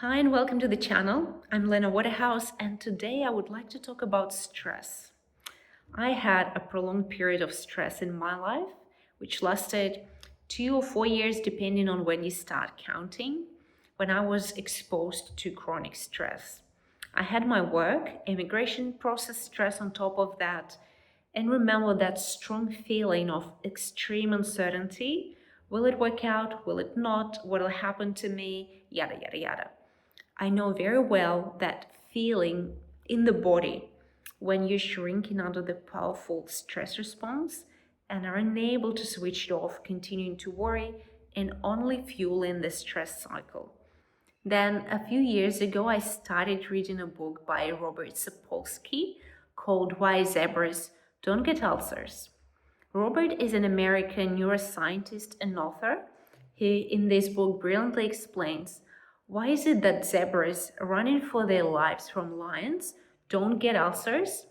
Hi and welcome to the channel. I'm Elena Waterhouse and today I would like to talk about stress. I had a prolonged period of stress in my life, which lasted 2 or 4 years depending on when you start counting, when I was exposed to chronic stress. I had my work, immigration process stress on top of that, and remember that strong feeling of extreme uncertainty. Will it work out? Will it not? What will happen to me? Yada, yada, yada. I know very well that feeling in the body when you're shrinking under the powerful stress response and are unable to switch it off, continuing to worry and only fueling the stress cycle. Then, a few years ago, I started reading a book by Robert Sapolsky called Why Zebras Don't Get Ulcers. Robert is an American neuroscientist and author. He, in this book, brilliantly explains why is it that zebras running for their lives from lions don't get ulcers,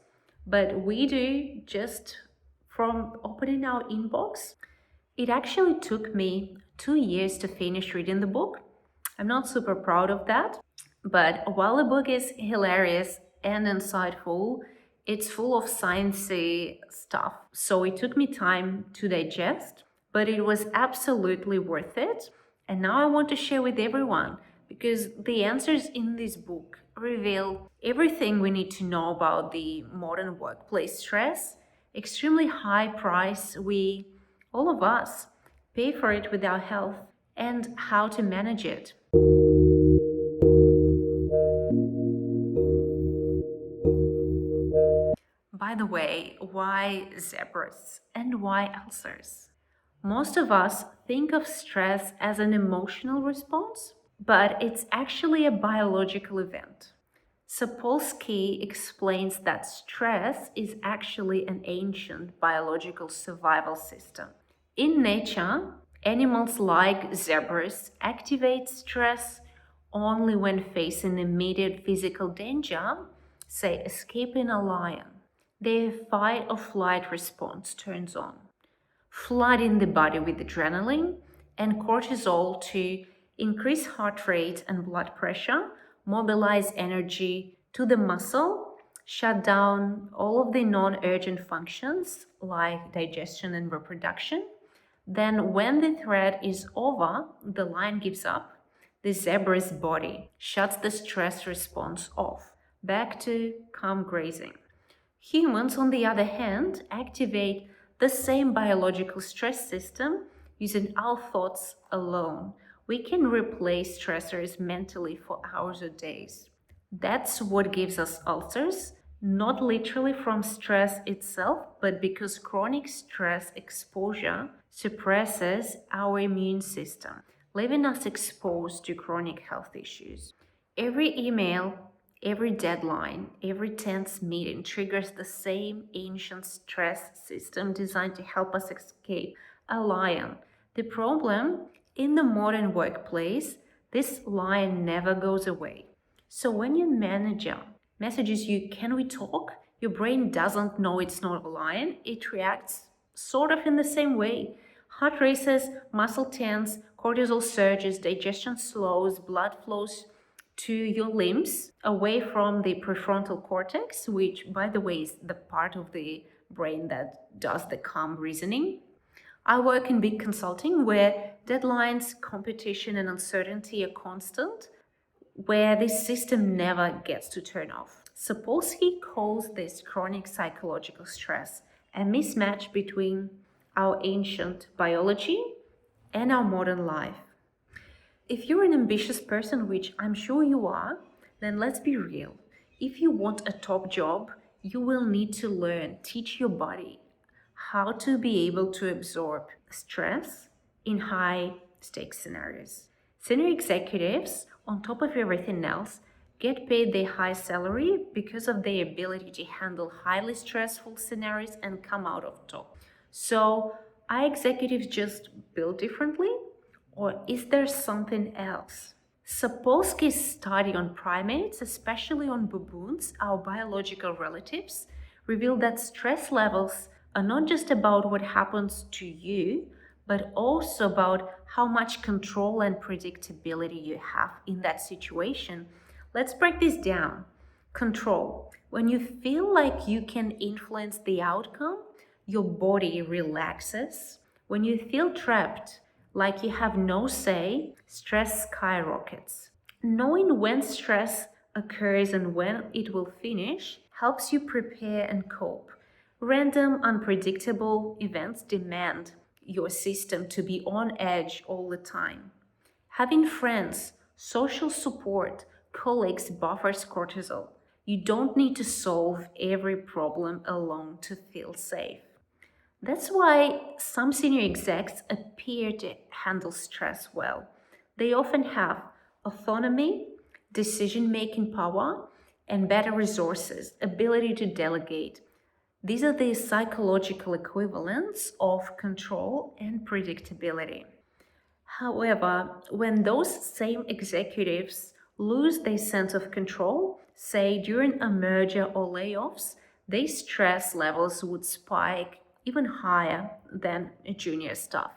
but we do just from opening our inbox? It actually took me 2 years to finish reading the book. I'm not super proud of that, but while the book is hilarious and insightful, it's full of sciencey stuff. So it took me time to digest, but it was absolutely worth it. And now I want to share with everyone because the answers in this book reveal everything we need to know about the modern workplace stress, extremely high price all of us, pay for it with our health, and how to manage it. By the way, why zebras and why ulcers? Most of us think of stress as an emotional response, but it's actually a biological event. Sapolsky explains that stress is actually an ancient biological survival system. In nature, animals like zebras activate stress only when facing immediate physical danger, say escaping a lion. Their fight or flight response turns on, flooding the body with adrenaline and cortisol to increase heart rate and blood pressure, mobilize energy to the muscle, shut down all of the non-urgent functions like digestion and reproduction. Then when the threat is over, the lion gives up, the zebra's body shuts the stress response off, back to calm grazing. Humans, on the other hand, activate the same biological stress system using our thoughts alone. We can replace stressors mentally for hours or days. That's what gives us ulcers, not literally from stress itself, but because chronic stress exposure suppresses our immune system, leaving us exposed to chronic health issues. Every email, every deadline, every tense meeting triggers the same ancient stress system designed to help us escape a lion. The problem, in the modern workplace, this lion never goes away. So when your manager messages you, "Can we talk?" your brain doesn't know it's not a lion. It reacts sort of in the same way. Heart races, muscle tense, cortisol surges, digestion slows, blood flows to your limbs away from the prefrontal cortex, which, by the way, is the part of the brain that does the calm reasoning. I work in big consulting where deadlines, competition, and uncertainty are constant, where this system never gets to turn off. Sapolsky calls this chronic psychological stress, a mismatch between our ancient biology and our modern life. If you're an ambitious person, which I'm sure you are, then let's be real. If you want a top job, you will need to learn, teach your body how to be able to absorb stress in high stakes scenarios. Senior executives, on top of everything else, get paid their high salary because of their ability to handle highly stressful scenarios and come out of top. So, are executives just built differently? Or is there something else? Sapolsky's study on primates, especially on baboons, our biological relatives, revealed that stress levels are not just about what happens to you, but also about how much control and predictability you have in that situation. Let's break this down. Control. When you feel like you can influence the outcome, your body relaxes. When you feel trapped, like you have no say, stress skyrockets. Knowing when stress occurs and when it will finish helps you prepare and cope. Random, unpredictable events demand your system to be on edge all the time. Having friends, social support, colleagues buffers cortisol. You don't need to solve every problem alone to feel safe. That's why some senior execs appear to handle stress well. They often have autonomy, decision making power, and better resources, ability to delegate. These are the psychological equivalents of control and predictability. However, when those same executives lose their sense of control, say during a merger or layoffs, their stress levels would spike even higher than a junior staff.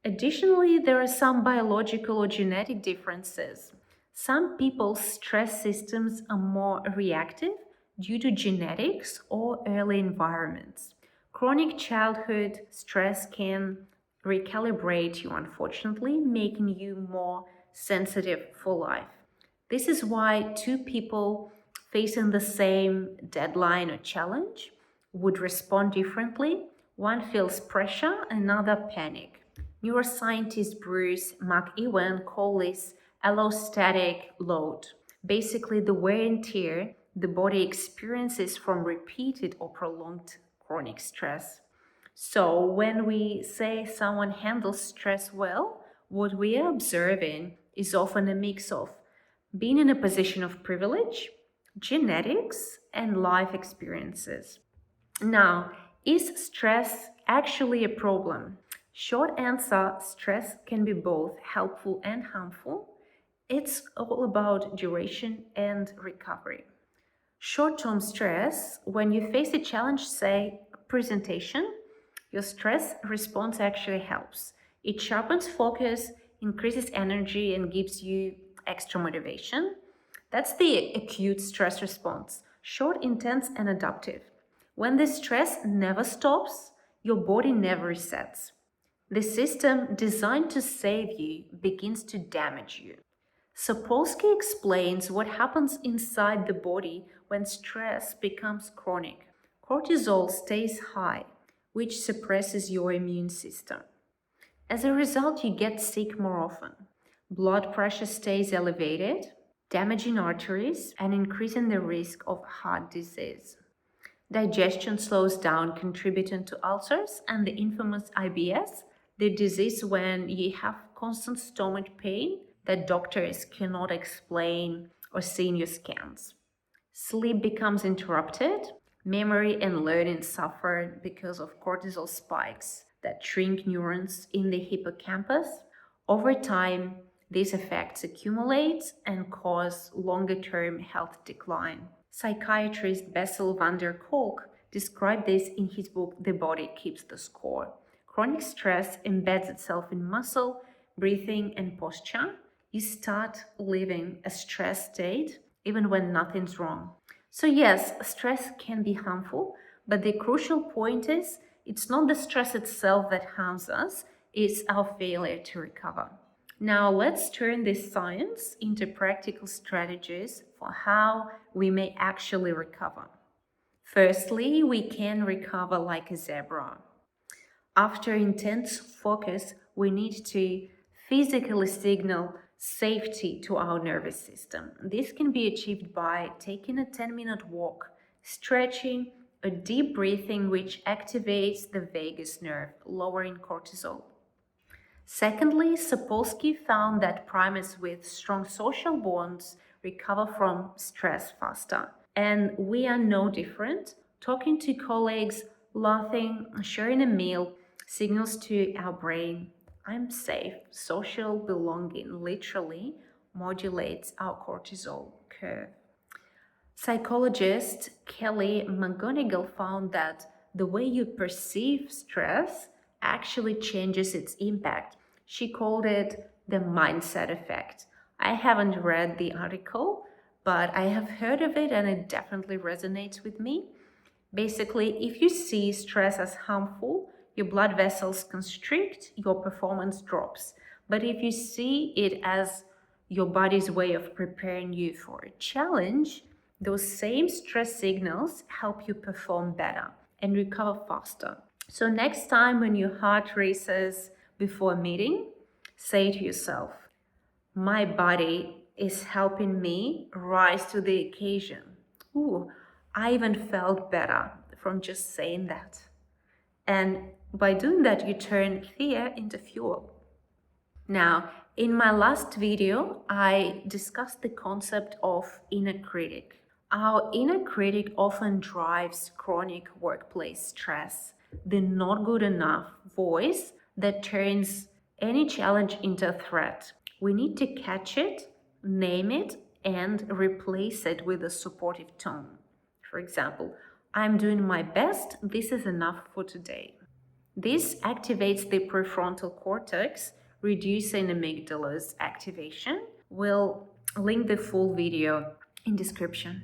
Additionally, there are some biological or genetic differences. Some people's stress systems are more reactive due to genetics or early environments. Chronic childhood stress can recalibrate you, unfortunately, making you more sensitive for life. This is why two people facing the same deadline or challenge would respond differently. One feels pressure, another panic. Neuroscientist Bruce McEwen calls this allostatic load. Basically, the wear and tear the body experiences from repeated or prolonged chronic stress. So, when we say someone handles stress well, what we are observing is often a mix of being in a position of privilege, genetics, and life experiences. Now, is stress actually a problem? Short answer, stress can be both helpful and harmful. It's all about duration and recovery. Short term stress, when you face a challenge, say presentation, your stress response actually helps. It sharpens focus, increases energy, and gives you extra motivation. That's the acute stress response, short, intense, and adaptive. When the stress never stops, your body never resets. The system designed to save you begins to damage you. Sapolsky explains what happens inside the body when stress becomes chronic. Cortisol stays high, which suppresses your immune system. As a result, you get sick more often. Blood pressure stays elevated, damaging arteries and increasing the risk of heart disease. Digestion slows down, contributing to ulcers and the infamous IBS, the disease when you have constant stomach pain that doctors cannot explain or see in your scans. Sleep becomes interrupted, memory and learning suffer because of cortisol spikes that shrink neurons in the hippocampus. Over time, these effects accumulate and cause longer-term health decline. Psychiatrist Bessel van der Kolk described this in his book The Body Keeps the Score. Chronic stress embeds itself in muscle, breathing, and posture. You start living a stress state even when nothing's wrong. So, yes, stress can be harmful, but the crucial point is it's not the stress itself that harms us, it's our failure to recover. Now, let's turn this science into practical strategies for how we may actually recover. Firstly, we can recover like a zebra. After intense focus, we need to physically signal safety to our nervous system. This can be achieved by taking a 10-minute walk, stretching, or deep breathing, which activates the vagus nerve, lowering cortisol. Secondly, Sapolsky found that primates with strong social bonds recover from stress faster. And we are no different. Talking to colleagues, laughing, sharing a meal signals to our brain, I'm safe. Social belonging literally modulates our cortisol curve. Psychologist Kelly McGonical found that the way you perceive stress actually changes its impact. She called it the mindset effect. I haven't read the article, but I have heard of it and it definitely resonates with me. Basically, if you see stress as harmful, your blood vessels constrict, your performance drops. But if you see it as your body's way of preparing you for a challenge, those same stress signals help you perform better and recover faster. So, next time when your heart races before a meeting, say to yourself, my body is helping me rise to the occasion. Ooh, I even felt better from just saying that. And by doing that, you turn fear into fuel. Now, in my last video, I discussed the concept of inner critic. Our inner critic often drives chronic workplace stress, the not good enough voice that turns any challenge into a threat. We need to catch it, name it, and replace it with a supportive tone. For example, I'm doing my best, this is enough for today. This activates the prefrontal cortex, reducing amygdala's activation. We'll link the full video in description.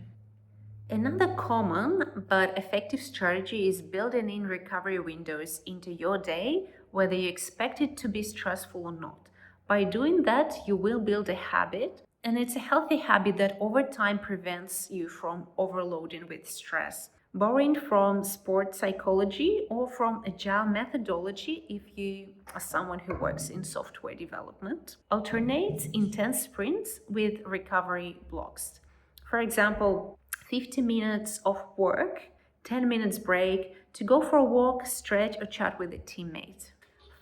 Another common but effective strategy is building in recovery windows into your day, whether you expect it to be stressful or not. By doing that, you will build a habit, and it's a healthy habit that over time prevents you from overloading with stress. Borrowing from sports psychology or from agile methodology, if you are someone who works in software development, alternate intense sprints with recovery blocks. For example, 50 minutes of work, 10 minutes break to go for a walk, stretch, or chat with a teammate.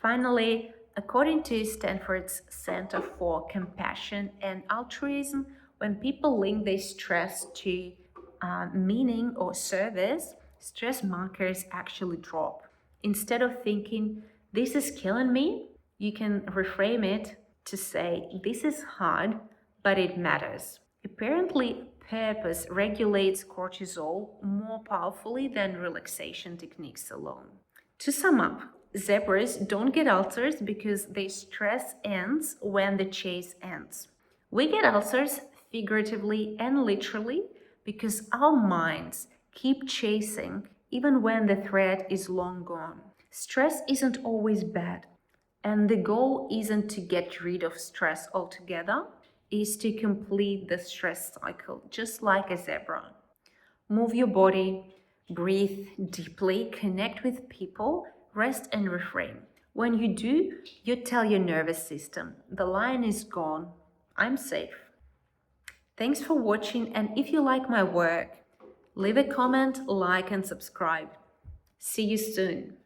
Finally, according to Stanford's Center for Compassion and Altruism, when people link their stress to meaning or service, stress markers actually drop. Instead of thinking, this is killing me, you can reframe it to say, this is hard, but it matters. Apparently, purpose regulates cortisol more powerfully than relaxation techniques alone. To sum up, zebras don't get ulcers because their stress ends when the chase ends. We get ulcers figuratively and literally because our minds keep chasing even when the threat is long gone. Stress isn't always bad, and the goal isn't to get rid of stress altogether, is to complete the stress cycle, just like a zebra. Move your body, breathe deeply, connect with people, rest and refrain. When you do, you tell your nervous system, the lion is gone, I'm safe. Thanks for watching, and if you like my work, leave a comment, like and subscribe. See you soon.